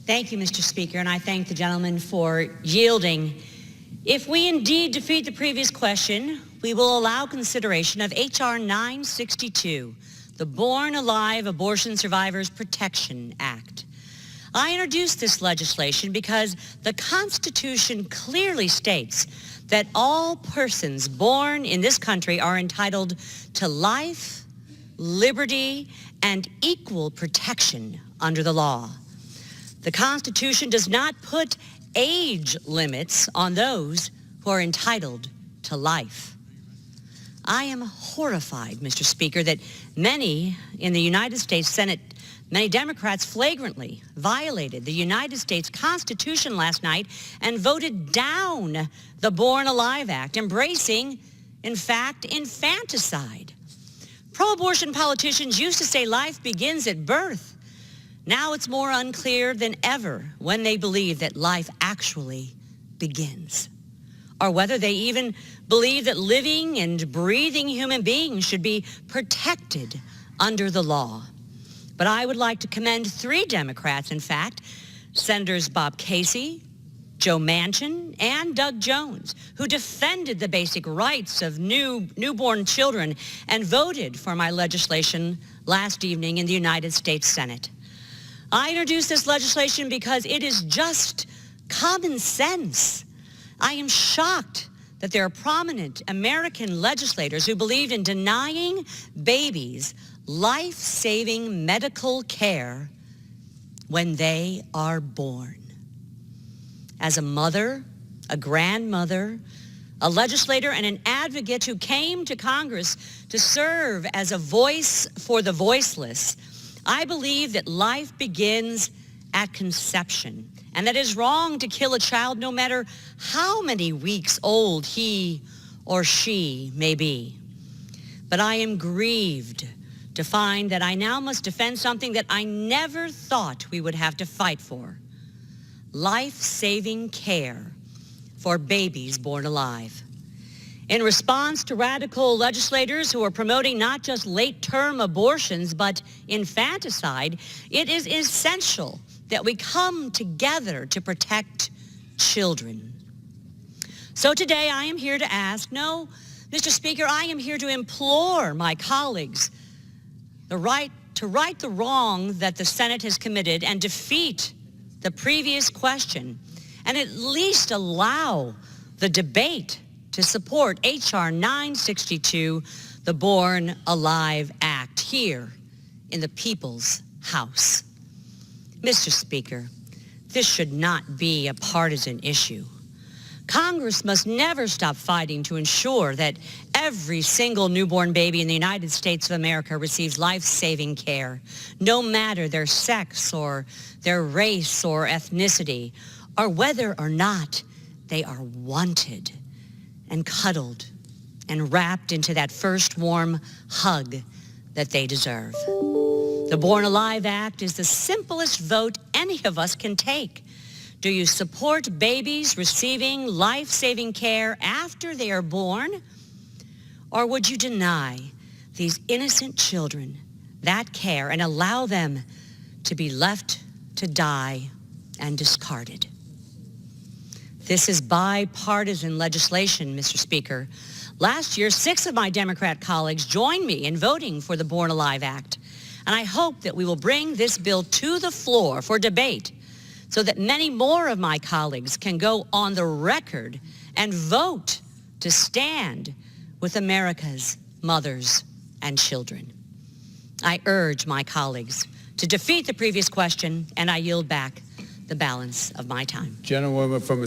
Thank you, Mr. Speaker, and I thank the gentleman for yielding. If we indeed defeat the previous question, we will allow consideration of H.R. 962, the Born Alive Abortion Survivors Protection Act. I introduced this legislation because the Constitution clearly states that all persons born in this country are entitled to life, liberty, and equal protection under the law. The Constitution does not put age limits on those who are entitled to life. I am horrified, Mr. Speaker, that many in the United States Senate, many Democrats flagrantly violated the United States Constitution last night and voted down the Born Alive Act, embracing, in fact, infanticide. Pro-abortion politicians used to say life begins at birth. Now it's more unclear than ever when they believe that life actually begins, or whether they even believe that living and breathing human beings should be protected under the law. But I would like to commend 3 Democrats, in fact, Senators Bob Casey, Joe Manchin, and Doug Jones, who defended the basic rights of newborn children and voted for my legislation last evening in the United States Senate. I introduced this legislation because it is just common sense. I am shocked that there are prominent American legislators who believe in denying babies life-saving medical care when they are born. As a mother, a grandmother, a legislator, and an advocate who came to Congress to serve as a voice for the voiceless, I believe that life begins at conception, and that it is wrong to kill a child no matter how many weeks old he or she may be. But I am grieved to find that I now must defend something that I never thought we would have to fight for: life-saving care for babies born alive. In response to radical legislators who are promoting not just late-term abortions, but infanticide, it is essential that we come together to protect children. So today I am here to ask, no, Mr. Speaker, I am here to implore my colleagues to right the wrong that the Senate has committed and defeat the previous question, and at least allow the debate to support H.R. 962, the Born Alive Act, here in the People's House. Mr. Speaker, this should not be a partisan issue. Congress must never stop fighting to ensure that every single newborn baby in the United States of America receives life-saving care, no matter their sex or their race or ethnicity, or whether or not they are wanted and cuddled and wrapped into that first warm hug that they deserve. The Born Alive Act is the simplest vote any of us can take. Do you support babies receiving life-saving care after they are born? Or would you deny these innocent children that care and allow them to be left to die and discarded? This is bipartisan legislation, Mr. Speaker. Last year, 6 of my Democrat colleagues joined me in voting for the Born Alive Act. And I hope that we will bring this bill to the floor for debate so that many more of my colleagues can go on the record and vote to stand with America's mothers and children. I urge my colleagues to defeat the previous question, and I yield back the balance of my time. Gentlewoman from